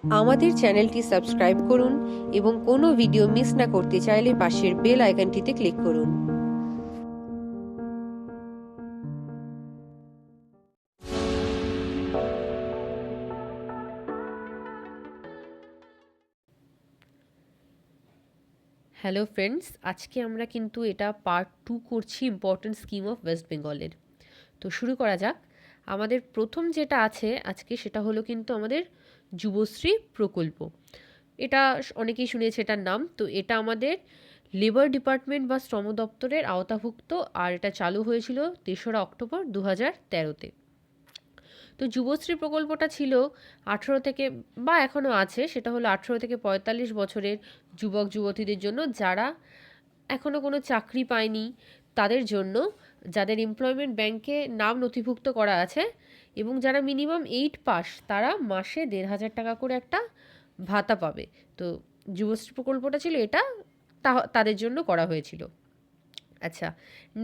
আমাদের চ্যানেলটি সাবস্ক্রাইব করুন এবং কোনো ভিডিও মিস না করতে চাইলে পাশের বেল আইকনটিতে ক্লিক করুন। হ্যালো ফ্রেন্ডস, আজকে আমরা কিন্তু এটা পার্ট 2 করছি ইম্পর্ট্যান্ট স্কিম অফ ওয়েস্ট বেঙ্গলের। তো শুরু করা যাক। আমাদের প্রথম যেটা আছে আজকে সেটা হলো কিন্তু আমাদের যুবশ্রী প্রকল্প। এটা অনেকেই শুনেছে এটার নাম। তো এটা আমাদের লেবার ডিপার্টমেন্ট বা শ্রম দপ্তরের আওতাভুক্ত, আর এটা চালু হয়েছিল ৩রা অক্টোবর 2013-তে। তো যুবশ্রী প্রকল্পটা ছিল 18 থেকে, বা এখনও আছে, সেটা হলো 18 থেকে 45 বছরের যুবক যুবতীদের জন্য, যারা এখনও কোনো চাকরি পায়নি তাদের জন্য, যাদের এমপ্লয়মেন্ট ব্যাংকে নাম নথিভুক্ত করা আছে এবং যারা মিনিমাম 8 পাস, তারা মাসে 1,500 টাকা করে একটা ভাতা পাবে। তো যুবশ্রী প্রকল্পটা ছিল এটা, তাদের জন্য করা হয়েছিল। আচ্ছা,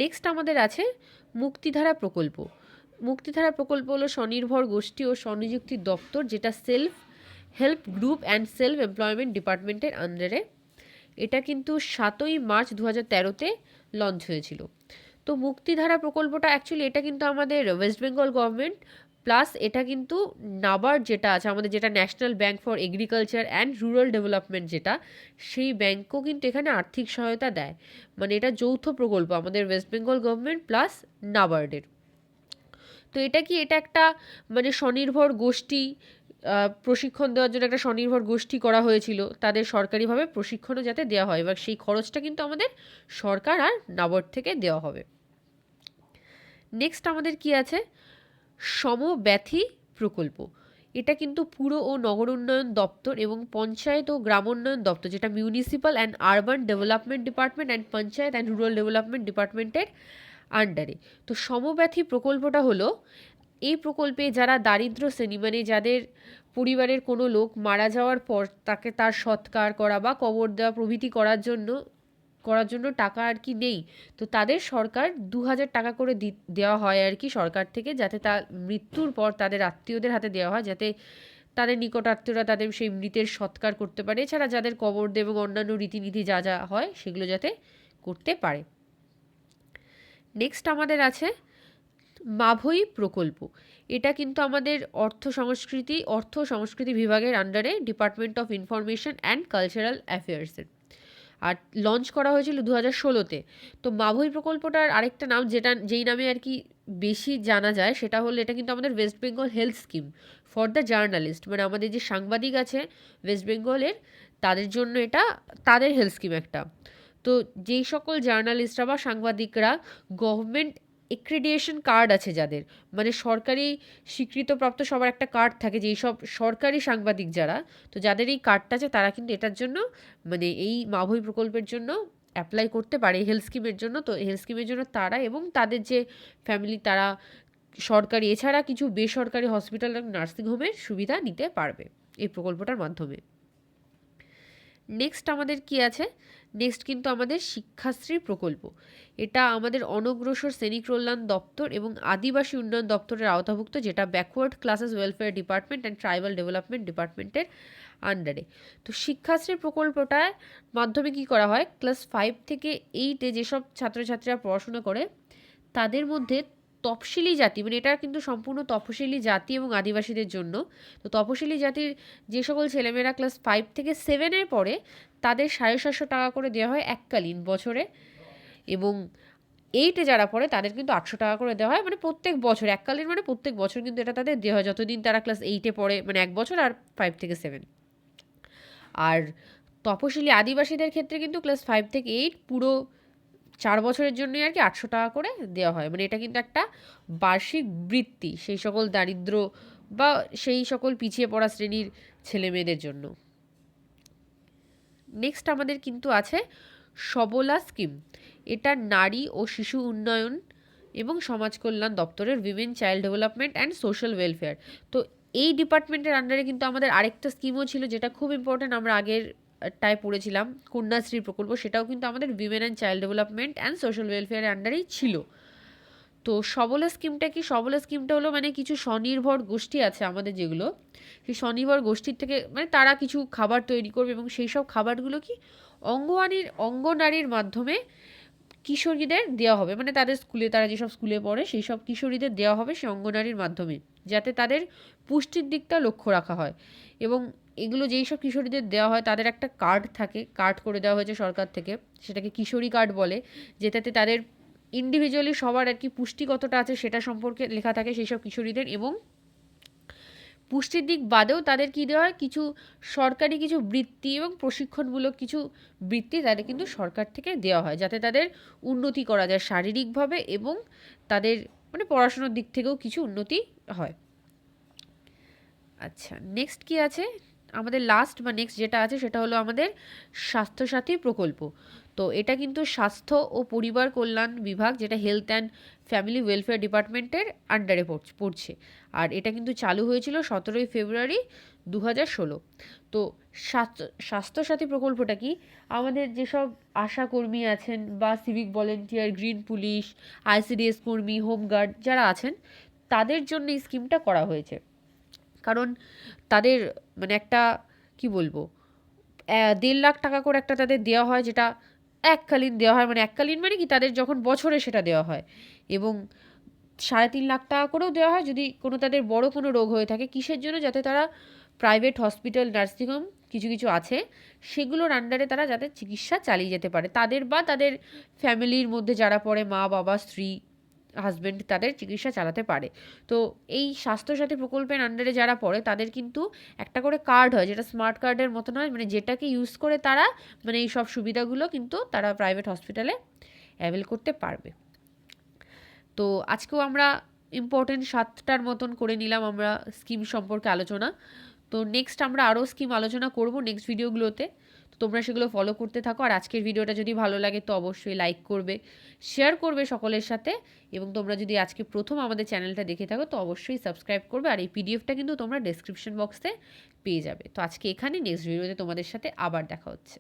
নেক্সট আমাদের আছে মুক্তিধারা প্রকল্প। মুক্তিধারা প্রকল্প হলো স্বনির্ভর গোষ্ঠী ও স্বনিযুক্তি দপ্তর, যেটা self help group and self employment ডিপার্টমেন্টের আন্ডারে। এটা কিন্তু 7ই মার্চ 2013-তে লঞ্চ হয়েছিল। তো মুক্তিধারা প্রকল্পটা অ্যাকচুয়ালি এটা কিন্তু আমাদের ওয়েস্ট বেঙ্গল গভর্নমেন্ট, প্লাস এটা কিন্তু নাবার্ড যেটা আছে আমাদের, যেটা national bank for agriculture and rural development, যেটা সেই ব্যাংকও কিন্তু এখানে আর্থিক সহায়তা দেয়। মানে এটা যৌথ প্রকল্প আমাদের ওয়েস্ট বেঙ্গল গভর্নমেন্ট প্লাস নাবার্ডের। তো এটা কি, এটা একটা মানে স্বনির্ভর গোষ্ঠী, প্রশিক্ষণ দেওয়ার জন্য একটা স্বনির্ভর গোষ্ঠী করা হয়েছিল, তাদের সরকারিভাবে প্রশিক্ষণও যাতে দেওয়া হয়। এবার সেই খরচটা কিন্তু আমাদের সরকার আর নাবার্ড থেকে দেওয়া হবে। নেক্সট আমাদের কি আছে, সমব্যথী প্রকল্প। এটা কিন্তু পুর ও নগর উন্নয়ন দপ্তর এবং পঞ্চায়েত ও গ্রামোন্নয়ন দপ্তর, যেটা municipal and urban development department and panchayat and rural development ডিপার্টমেন্টের আন্ডারে। তো সমব্যথী প্রকল্পটা হলো, এই প্রকল্পে যারা দারিদ্র শ্রেণী, মানে যাদের পরিবারের কোনো লোক মারা যাওয়ার পর তাকে তার সৎকার করা বা কবর দেওয়া প্রভৃতি করার জন্য টাকা আর কি নেই, তো তাদের সরকার 2,000 টাকা করে দেওয়া হয় আর কি সরকার থেকে, যাতে তার মৃত্যুর পর তাদের আত্মীয়দের হাতে দেওয়া হয়, যাতে তাদের নিকটাত্মীয়রা তাদের সেই মৃতের সৎকার করতে পারে, এছাড়া যাদের কবর দেব এবং অন্যান্য রীতিনীতি যা যা হয় সেগুলো যাতে করতে পারে। নেক্সট আমাদের আছে মাভৈ প্রকল্প। এটা কিন্তু আমাদের অর্থ সংস্কৃতি বিভাগের আন্ডারে department of information and cultural অ্যাফেয়ার্সের, আর লঞ্চ করা হয়েছিল 2016-তে। তো মাভৈ প্রকল্পটার আরেকটা নাম, যেই নামে আর কি বেশি জানা যায়, সেটা হলো এটা কিন্তু আমাদের West Bengal health scheme for the journalist, মানে আমাদের যে সাংবাদিক আছে ওয়েস্ট বেঙ্গলের, তাদের জন্য এটা তাদের হেলথ স্কিম একটা। তো যেই সকল জার্নালিস্টরা বা সাংবাদিকরা গভর্নমেন্ট এক্রিডিয়েশন কার্ড আছে যাদের, মানে সরকারি স্বীকৃতপ্রাপ্ত সবার একটা কার্ড থাকে, যেই সব সরকারি সাংবাদিক যারা, তো যাদের এই কার্ডটা আছে তারা কিন্তু এটার জন্য, মানে এই মাভৈ প্রকল্পের জন্য অ্যাপ্লাই করতে পারে হেলথ স্কিমের জন্য। তো হেলথ স্কিমের জন্য তারা এবং তাদের যে ফ্যামিলি, তারা সরকারি এছাড়া কিছু বেসরকারি হসপিটাল এবং নার্সিংহোমের সুবিধা নিতে পারবে এই প্রকল্পটার মাধ্যমে। নেক্সট আমাদের কি আছে, নেক্সট কিন্তু আমাদের শিক্ষাশ্রী প্রকল্প। এটা আমাদের অনগ্রসর শ্রেণী কল্যাণ দপ্তর এবং আদিবাসী উন্নয়ন দপ্তরের আওতাভুক্ত, যেটা backward classes welfare department and tribal development ডিপার্টমেন্টের আন্ডারে। তো শিক্ষাশ্রী প্রকল্পটার মাধ্যমে কি করা হয়, ক্লাস 5 থেকে 8-এ যেসব ছাত্রছাত্রীরা পড়াশোনা করে তাদের মধ্যে তফসিলি জাতি, মানে এটা কিন্তু সম্পূর্ণ তফসিলি জাতি এবং আদিবাসীদের জন্য। তো তফসিলি জাতির যে সকল ছেলেমেয়েরা ক্লাস 5 থেকে 7-এ পড়ে, তাদের 750 টাকা করে দেওয়া হয় এককালীন বছরে, এবং 8-এ যারা পড়ে তাদের কিন্তু 800 টাকা করে দেওয়া হয়, মানে প্রত্যেক বছর এককালীন, মানে প্রত্যেক বছর কিন্তু এটা তাদের দেওয়া হয় যতদিন তারা ক্লাস 8-এ পড়ে, মানে 1 বছর, আর 5 থেকে 7। আর তপশিলি আদিবাসীদের ক্ষেত্রে কিন্তু ক্লাস 5 থেকে 8 পুরো 4 বছরের জন্যই আর কি 800 টাকা করে দেওয়া হয়। মানে এটা কিন্তু একটা বার্ষিক বৃত্তি সেই সকল দারিদ্র বা সেই সকল পিছিয়ে পড়া শ্রেণীর ছেলে মেয়েদের জন্য। নেক্সট আমাদের কিন্তু আছে সবলা স্কিম। এটা নারী ও শিশু উন্নয়ন এবং সমাজ কল্যাণ দপ্তরের women child development and social welfare. তো এই ডিপার্টমেন্টের আন্ডারে কিন্তু আমাদের আরেকটা স্কিমও ছিল, যেটা খুব ইম্পর্ট্যান্ট, আমরা আগের টায় পড়েছিলাম, কন্যাশ্রী প্রকল্প। সেটাও কিন্তু আমাদের women and child development and social ওয়েলফেয়ারের আন্ডারেই ছিল। তো তো সবলা স্কিমটা কি? সবলা স্কিমটা হলো মানে কিছু স্বনির্ভর গোষ্ঠী আছে আমাদের যেগুলো, সেই স্বনির্ভর গোষ্ঠীর থেকে মানে তারা কিছু খাবার তৈরি করবে এবং সেই সব খাবারগুলো কি অঙ্গনারীর মাধ্যমে কিশোরীদের দেওয়া হবে, মানে তাদের স্কুলে, তারা যেসব স্কুলে পড়ে সেই সব কিশোরীদের দেওয়া হবে সেই অঙ্গনারীর মাধ্যমে, যাতে তাদের পুষ্টির দিকটা লক্ষ্য রাখা হয়। এবং এগুলো যেই সব কিশোরীদের দেওয়া হয় তাদের একটা কার্ড থাকে, কার্ড করে দেওয়া হয়েছে সরকার থেকে, সেটাকে কিশোরী কার্ড বলে, যেটাতে তাদের ইন্ডিভিজুয়ালি সবার আর কি পুষ্টি কতটা আছে সেটা সম্পর্কে লেখা থাকে সেই সব কিশোরীদের। এবং পুষ্টির দিক বাদেও তাদের কী দেওয়া হয়, কিছু সরকারি কিছু বৃত্তি এবং প্রশিক্ষণমূলক কিছু বৃত্তি তাদের কিন্তু সরকার থেকে দেওয়া হয়, যাতে তাদের উন্নতি করা যায় শারীরিকভাবে এবং তাদের মানে পড়াশোনার দিক থেকেও কিছু উন্নতি হয়। আচ্ছা, নেক্সট কি আছে আমাদের? লাস্ট বা নেক্সট যেটা আছে সেটা হলো আমাদের স্বাস্থ্যসাথী প্রকল্প। তো এটা কিন্তু স্বাস্থ্য ও পরিবার কল্যাণ বিভাগ, যেটা হেলথ অ্যান্ড ফ্যামিলি ওয়েলফেয়ার ডিপার্টমেন্টের আন্ডারে পড়ছে। আর এটা কিন্তু চালু হয়েছিল 17ই ফেব্রুয়ারি 2016। তো স্বাস্থ্যসাথী প্রকল্পটা কি? আমাদের যেসব আশাকর্মী আছেন বা civic volunteer, green police, ICDS কর্মী, হোমগার্ড যারা আছেন, তাদের জন্য এই স্কিমটা করা হয়েছে। কারণ তাদের মানে একটা কি বলবো, 1.5 লাখ টাকা করে একটা তাদের দেওয়া হয়, যেটা এককালীন দেওয়া হয়, মানে এককালীন মানে কি তাদের যখন বছরে সেটা দেওয়া হয়। এবং 3.5 লাখ টাকা করেও দেওয়া হয় যদি কোনো তাদের বড় কোনো রোগ হয়ে থাকে। কিসের জন্য? যাতে তারা প্রাইভেট হসপিটাল, নার্সিংহোম কিছু কিছু আছে সেগুলোর আন্ডারে তারা যাতে চিকিৎসা চালিয়ে যেতে পারে, তাদের বা তাদের ফ্যামিলির মধ্যে যারা পড়ে, মা বাবা, স্ত্রী, হাজব্যান্ড, তাদের চিকিৎসা চালাতে পারে। তো এই স্বাস্থ্যসাথী প্রকল্পের আন্ডারে যারা পড়ে তাদের কিন্তু একটা করে কার্ড হয়, যেটা স্মার্ট কার্ডের মতন হয়, মানে যেটাকে ইউজ করে তারা মানে এই সব সুবিধাগুলো কিন্তু তারা প্রাইভেট হসপিটালে অ্যাভেল করতে পারবে। তো আজকেও আমরা ইম্পর্টেন্ট 7টার মতন করে নিলাম আমরা স্কিম সম্পর্কে আলোচনা। তো নেক্সট আমরা আরও স্কিম আলোচনা করব নেক্সট ভিডিওগুলোতে। তো তোমরা সেগুলো ফলো করতে থাকো। আর আজকের ভিডিওটা যদি ভালো লাগে তো অবশ্যই লাইক করবে, শেয়ার করবে সকলের সাথে। এবং তোমরা যদি আজকে প্রথম আমাদের চ্যানেলটা দেখে থাকো তো অবশ্যই সাবস্ক্রাইব করবে। আর এই পিডিএফটা কিন্তু তোমরা ডেসক্রিপশন বক্সে পেয়ে যাবে। তো আজকে এখানে, নেক্সট ভিডিওতে তোমাদের সাথে আবার দেখা হচ্ছে।